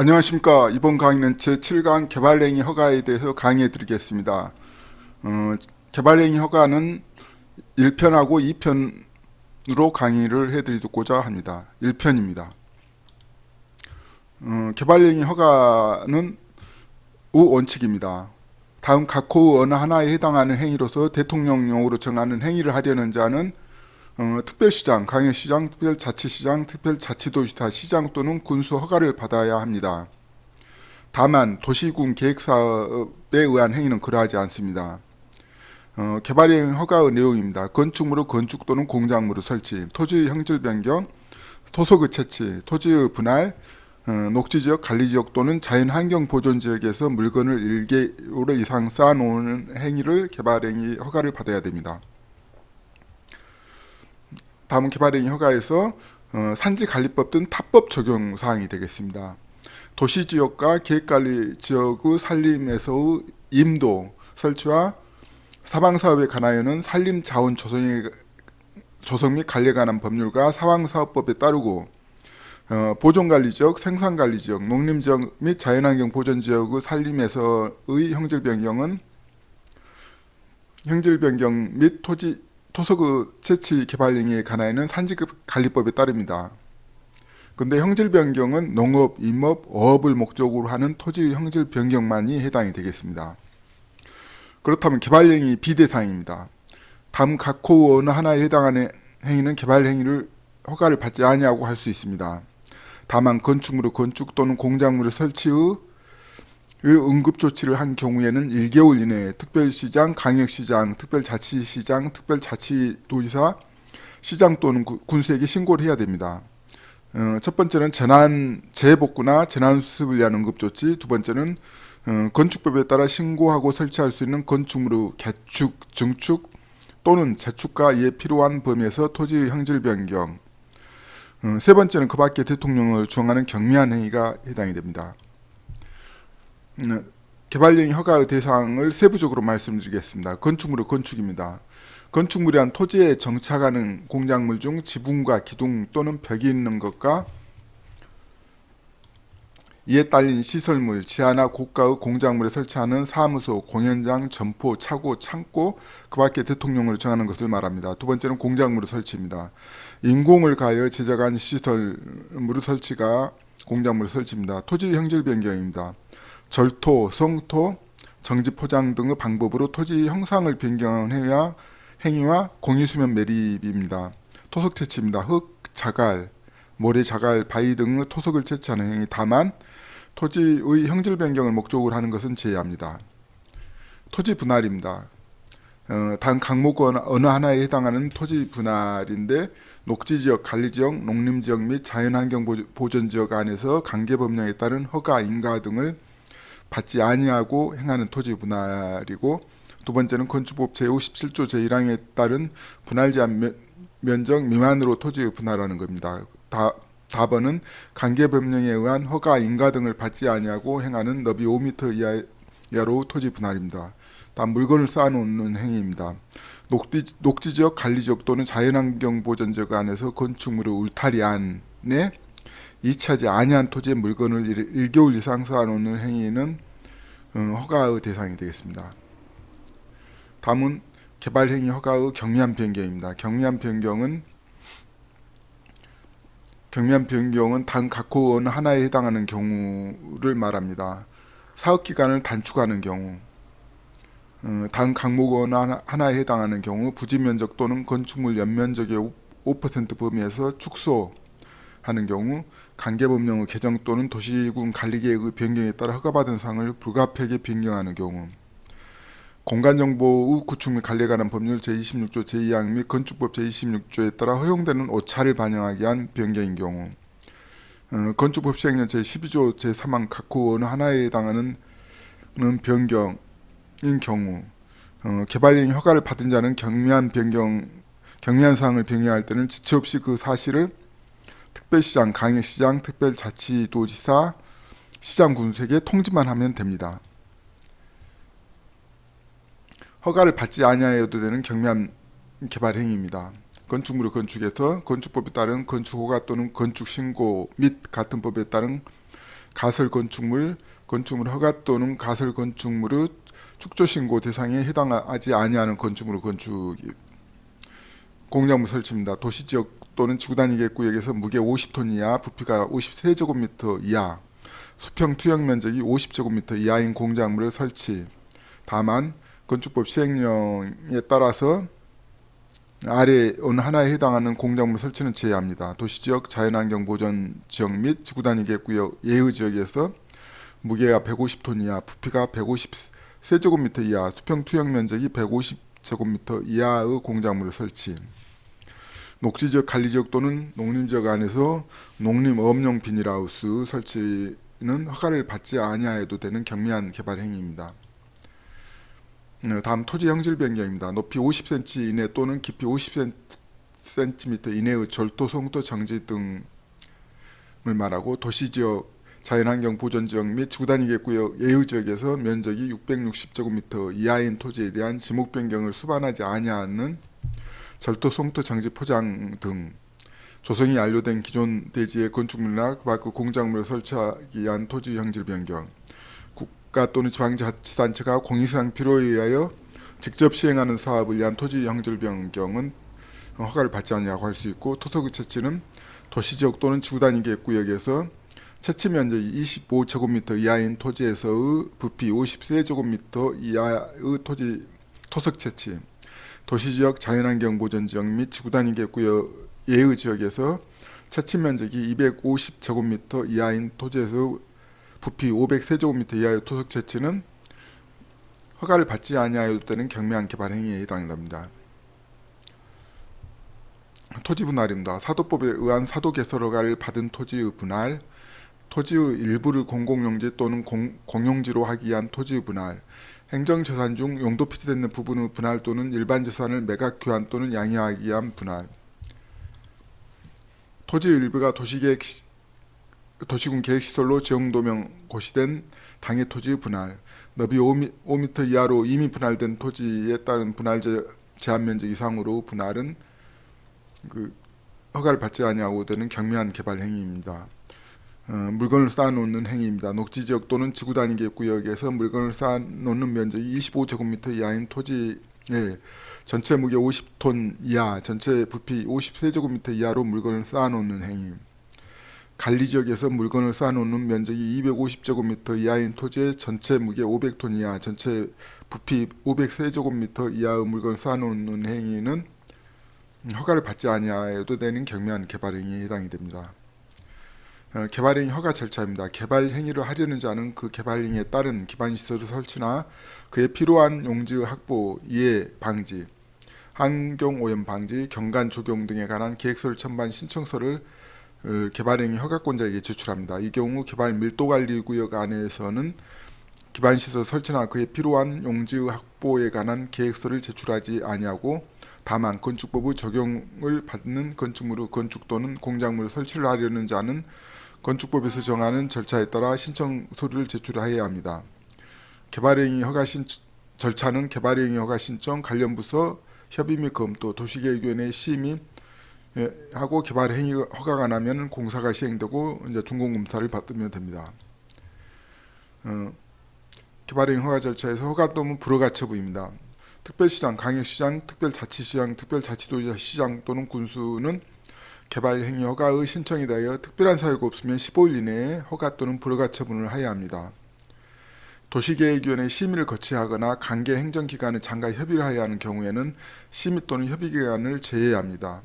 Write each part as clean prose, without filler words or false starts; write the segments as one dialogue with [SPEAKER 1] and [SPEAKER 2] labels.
[SPEAKER 1] 안녕하십니까. 이번 강의는 제7강 개발행위 허가에 대해서 강의해 드리겠습니다. 개발행위 허가는 1편하고 2편으로 강의를 해 드리고자 합니다. 1편입니다. 개발행위 허가는 원칙입니다. 다음 각 호 어느 하나에 해당하는 행위로서 대통령령으로 정하는 행위를 하려는 자는 특별시장, 광역시장, 특별자치시장, 특별자치도시타 시장 또는 군수 허가를 받아야 합니다. 다만 도시군 계획사업에 의한 행위는 그러하지 않습니다. 개발행 허가의 내용입니다. 건축물의 건축 또는 공작물의 설치, 토지의 형질 변경, 토속의 채취, 토지의 분할, 녹지지역, 관리지역 또는 자연환경 보존지역에서 물건을 1개월 이상 쌓아놓는 행위를 개발행위 허가를 받아야 됩니다. 다음은 개발행위 허가에서 산지관리법 등 타법 적용 사항이 되겠습니다. 도시지역과 계획관리지역의 산림에서의 임도, 설치와 사방사업에 관하여는 산림자원 조성 및 관리에 관한 법률과 사방사업법에 따르고 보존관리지역, 생산관리지역, 농림지역 및 자연환경 보존지역의 산림에서의 형질변경 및 토속의 채취 개발행위에 관하여는 산지관리법에 따릅니다. 근데 형질 변경은 농업, 임업, 어업을 목적으로 하는 토지의 형질 변경만이 해당이 되겠습니다. 그렇다면 개발행위 비대상입니다. 다음 각 호 어느 하나에 해당하는 행위는 개발행위를 허가를 받지 아니하고 할 수 있습니다. 다만 건축물의 건축 또는 공작물의 설치의 응급조치를 한 경우에는 1개월 이내에 특별시장, 광역시장, 특별자치시장, 특별자치도지사, 시장 또는 군수에게 신고를 해야 됩니다. 첫 번째는 재복구나 재난수습을 위한 응급조치, 두 번째는 건축법에 따라 신고하고 설치할 수 있는 건축물의 개축, 증축 또는 재축과 이에 필요한 범위에서 토지의 형질 변경, 세 번째는 그 밖에 대통령을 주장하는 경미한 행위가 해당이 됩니다. 개발행위 허가의 대상을 세부적으로 말씀드리겠습니다. 건축물의 건축입니다. 건축물이란 토지에 정착하는 공작물 중 지붕과 기둥 또는 벽이 있는 것과 이에 딸린 시설물, 지하나 고가의 공작물에 설치하는 사무소, 공연장, 점포, 차고, 창고, 그 밖에 대통령으로 정하는 것을 말합니다. 두 번째는 공작물의 설치입니다. 인공을 가하여 제작한 시설물의 설치가 공작물의 설치입니다. 토지 형질 변경입니다. 절토, 성토, 정지 포장 등의 방법으로 토지 형상을 변경한 행위와 공유수면 매립입니다. 토속 채취입니다. 흙, 자갈, 모래, 자갈, 바위 등의 토속을 채취하는 행위. 다만 토지의 형질 변경을 목적으로 하는 것은 제외합니다. 토지 분할입니다. 단 강목 어느 하나에 해당하는 토지 분할인데 녹지지역, 관리지역, 농림지역 및 자연환경 보존지역 안에서 관계법령에 따른 허가, 인가 등을 받지 아니하고 행하는 토지 분할이고, 두 번째는 건축법 제57조 제1항에 따른 분할 제한 면적 미만으로 토지 분할하는 겁니다. 답은 관계법령에 의한 허가, 인가 등을 받지 아니하고 행하는 너비 5m 이하로 토지 분할입니다. 다음 물건을 쌓아놓는 행위입니다. 녹지지역, 관리지역 또는 자연환경 보존지역 안에서 건축물의 울타리 안에 이차지 아니한 토지의 물건을 1개월 이상 쌓아놓는 행위는 허가의 대상이 되겠습니다. 다음은 개발행위 허가의 경미한 변경입니다. 경미한 변경은 단 각 호 어느 하나에 해당하는 경우를 말합니다. 사업기간을 단축하는 경우, 단 각목 어느 하나에 해당하는 경우, 부지면적 또는 건축물 연면적의 5% 범위에서 축소하는 경우, 관계법령의 개정 또는 도시군 관리계획의 변경에 따라 허가받은 사항을 불가피하게 변경하는 경우, 공간정보의 구축 및 관리에 관한 법률 제26조 제2항 및 건축법 제26조에 따라 허용되는 오차를 반영하기 위한 변경인 경우, 건축법 시행령 제12조 제3항 각 호 어느 하나에 해당하는 변경인 경우, 개발행위 허가를 받은 자는 경미한 사항을 변경할 때는 지체 없이 그 사실을 특별시장, 광역시장, 특별자치도지사, 시장군수에게 통지만 하면 됩니다. 허가를 받지 아니하여도 되는 경미한 개발 행위입니다. 건축물의 건축에서 건축법에 따른 건축허가 또는 건축신고 및 같은 법에 따른 가설 건축물 허가 또는 가설 건축물의 축조 신고 대상에 해당하지 아니하는 건축물의 공작물 설치입니다. 도시지역 또는 지구단위 구역에서 무게 50톤 이하, 부피가 53제곱미터 이하, 수평 투영 면적이 50제곱미터 이하인 공작물을 설치. 다만 건축법 시행령에 따라서 아래 어느 하나에 해당하는 공작물 설치는 제외합니다. 도시지역, 자연환경 보전 지역 및 지구단위 구역 예외 지역에서 무게가 150톤 이하, 부피가 153제곱미터 이하, 수평 투영 면적이 150제곱미터 이하의 공작물을 설치. 녹지지역, 관리지역 또는 농림지역 안에서 농림업용 비닐하우스 설치는 허가를 받지 아니하여도 되는 경미한 개발 행위입니다. 다음 토지 형질 변경입니다. 높이 50cm 이내 또는 깊이 50cm 이내의 절도, 송도, 정지 등을 말하고 도시지역, 자연환경 보전지역 및 지구단위 구역 예외 지역에서 면적이 660제곱미터 이하인 토지에 대한 지목 변경을 수반하지 아니하는 절도, 송도, 정지, 포장 등 조성이 완료된 기존 대지의 건축물이나 그 밖의 공작물을 설치하기 위한 토지 형질 변경, 국가 또는 지방자치단체가 공익상 필요에 의하여 직접 시행하는 사업을 위한 토지 형질 변경은 허가를 받지 않냐고 할 수 있고, 토속의 채취는 도시지역 또는 지구단위 구역에서 채취 면적이 25제곱미터 이하인 토지에서의 부피 53제곱미터 이하의 토속 채취, 도시지역, 자연환경 보전지역 및 지구단위 구역 예외 지역에서 채취 면적이 250제곱미터 이하인 토지에서 부피 503제곱미터 이하의 토속 채취는 허가를 받지 아니하여도 되는 경미한 개발 행위에 해당됩니다. 토지 분할입니다. 사도법에 의한 사도 개설 허가를 받은 토지의 분할, 토지의 일부를 공공용지 또는 공용지로 하기 위한 토지의 분할, 행정재산 중 용도 피지되는 부분의 분할 또는 일반 재산을 매각 교환 또는 양해하기 위한 분할, 토지의 일부가 도시군 계획시설로 지역도명 고시된 당해 토지의 분할, 너비 5m 이하로 이미 분할된 토지에 따른 분할 제한 면적 이상으로 분할은 허가를 받지 아니하고 되는 경미한 개발 행위입니다. 물건을 쌓아놓는 행위입니다. 녹지지역 또는 지구단위 구역에서 물건을 쌓아놓는 면적이 25제곱미터 이하인 토지에 전체 무게 50톤 이하, 전체 부피 53제곱미터 이하로 물건을 쌓아놓는 행위. 관리지역에서 물건을 쌓아놓는 면적이 250제곱미터 이하인 토지에 전체 무게 500톤 이하, 전체 부피 503제곱미터 이하의 물건을 쌓아놓는 행위는 허가를 받지 아니하여도 되는 경미한 개발 행위에 해당이 됩니다. 개발행위 허가 절차입니다. 개발행위를 하려는 자는 그 개발행위에 따른 기반시설 설치나 그에 필요한 용지의 확보, 이해 방지, 환경오염 방지, 경관 조경 등에 관한 계획서를 첨부한 신청서를 개발행위 허가권자에게 제출합니다. 이 경우 개발 밀도관리구역 안에서는 기반시설 설치나 그에 필요한 용지의 확보에 관한 계획서를 제출하지 아니하고, 다만 건축법의 적용을 받는 건축물의 건축 또는 공작물을 설치를 하려는 자는 건축법에서 정하는 절차에 따라 신청 서류를 제출해야 합니다. 개발행위 허가 절차는 개발행위 허가 신청, 관련 부서 협의 및 검토, 도시계획위원회 심의 하고 개발행위 허가가 나면 공사가 시행되고 이제 준공검사를 받으면 됩니다. 개발행위 허가 절차에서 허가 또는 불허가 처분입니다. 특별시장, 광역시장, 특별자치시장, 특별자치도지사 시장 또는 군수는 개발행위 허가의 신청에 대하여 특별한 사유가 없으면 15일 이내에 허가 또는 불허가 처분을 해야 합니다. 도시계획위원회 심의를 거쳐야 하거나 관계 행정기관의 장과 협의를 해야 하는 경우에는 심의 또는 협의기관을 제외합니다.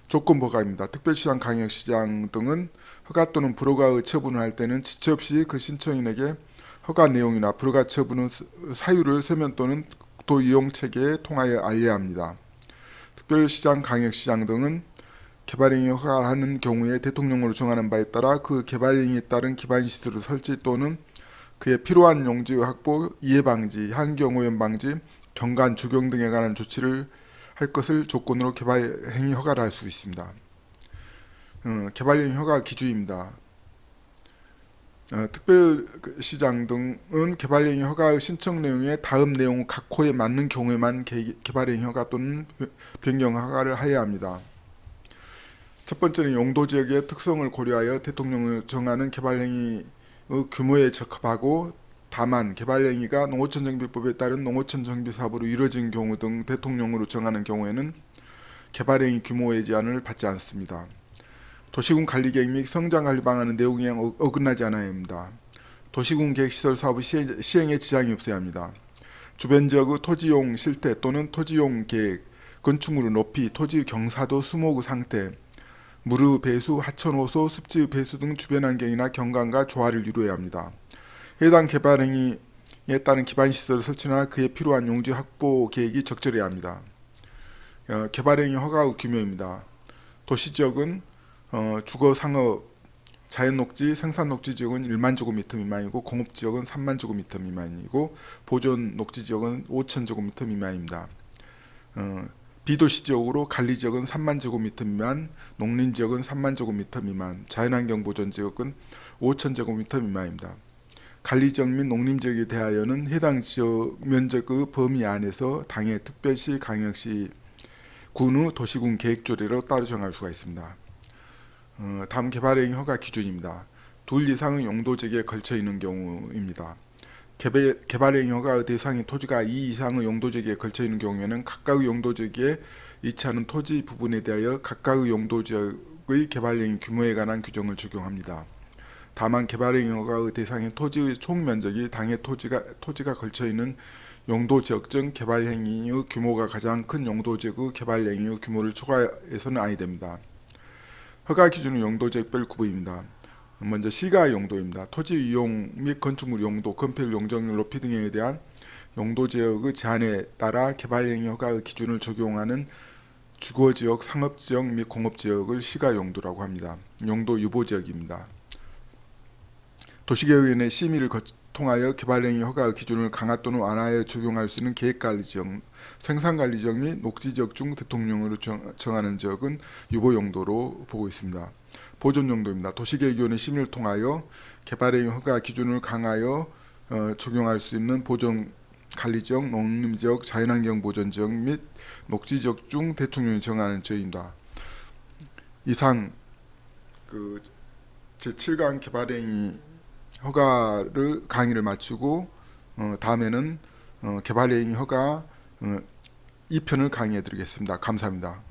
[SPEAKER 1] 조건부허가입니다. 특별시장, 광역시장 등은 허가 또는 불허가의 처분을 할 때는 지체 없이 그 신청인에게 허가 내용이나 불허가 처분의 사유를 서면 또는 도이용체계에 통하여 알려야 합니다. 특별시장, 광역시장 등은 개발행위 허가를 하는 경우에 대통령으로 정하는 바에 따라 그 개발행위에 따른 기반시설의 설치 또는 그에 필요한 용지의 확보, 이해방지, 환경오염 방지, 경관 조경 등에 관한 조치를 할 것을 조건으로 개발행위 허가를 할 수 있습니다. 개발행위 허가 기준입니다. 특별시장 등은 개발행위 허가의 신청 내용에 다음 내용 각 호에 맞는 경우에만 개발행위 허가 또는 변경 허가를 해야 합니다. 첫 번째는 용도 지역의 특성을 고려하여 대통령을 정하는 개발행위의 규모에 적합하고 다만 개발행위가 농어촌정비법에 따른 농어촌정비 사업으로 이루어진 경우 등 대통령으로 정하는 경우에는 개발행위 규모의 제한을 받지 않습니다. 도시군 관리계획 및 성장관리 방안은 내용에 어긋나지 않아야 합니다. 도시군 계획시설 사업의 시행에 지장이 없어야 합니다. 주변 지역의 토지용 실태 또는 토지용 계획, 건축물의 높이, 토지 경사도, 수목의 상태, 물의 배수, 하천 호소, 습지의 배수 등 주변 환경이나 경관과 조화를 이루어야 합니다. 해당 개발행위에 따른 기반시설 설치나 그에 필요한 용지 확보 계획이 적절해야 합니다. 개발행위 허가의 규모입니다. 도시지역은 주거, 상업, 자연녹지, 생산녹지지역은 1만 제곱미터 미만이고 공업지역은 3만 제곱미터 미만이고 보존 녹지지역은 5천 제곱미터 미만입니다. 비도시지역으로 관리지역은 3만 제곱미터 미만, 농림지역은 3만 제곱미터 미만, 자연환경보존지역은 5천 제곱미터 미만입니다. 관리지역 및 농림지역에 대하여는 해당 지역 면적의 범위 안에서 당의 특별시, 강역시, 군의 도시군 계획조례로 따로 정할 수가 있습니다. 다음 개발행위 허가 기준입니다. 둘 이상의 용도지역에 걸쳐 있는 경우입니다. 개발행위 허가의 대상인 토지가 2 이상의 용도지역에 걸쳐 있는 경우에는 각각의 용도지역에 위치하는 토지 부분에 대하여 각각의 용도지역의 개발행위 규모에 관한 규정을 적용합니다. 다만 개발행위 허가의 대상인 토지의 총 면적이 당해 토지가 걸쳐 있는 용도지역 중 개발행위의 규모가 가장 큰 용도지역의 개발행위의 규모를 초과해서는 아니 됩니다. 허가 기준은 용도지역별 구분입니다. 먼저 시가 용도입니다. 토지 이용 및 건축물 용도, 건폐율, 용적률 높이 등에 대한 용도지역의 제한에 따라 개발행위 허가의 기준을 적용하는 주거지역, 상업지역 및 공업지역을 시가 용도라고 합니다. 용도 유보지역입니다. 도시계획위원회 심의를 통하여 개발행위 허가의 기준을 강화 또는 완화하여 적용할 수 있는 계획관리지역, 생산관리지역 및 녹지지역 중 대통령으로 정하는 지역은 유보용도로 보고 있습니다. 보존용도입니다. 도시계획위원회 심의를 통하여 개발행위 허가 기준을 강하여 적용할 수 있는 보존관리지역, 농림지역, 자연환경보존지역 및 녹지지역 중 대통령이 정하는 지역입니다. 이상 제7강 개발행위 허가를 강의를 마치고 다음에는 개발행위 허가 2편을 강의해 드리겠습니다. 감사합니다.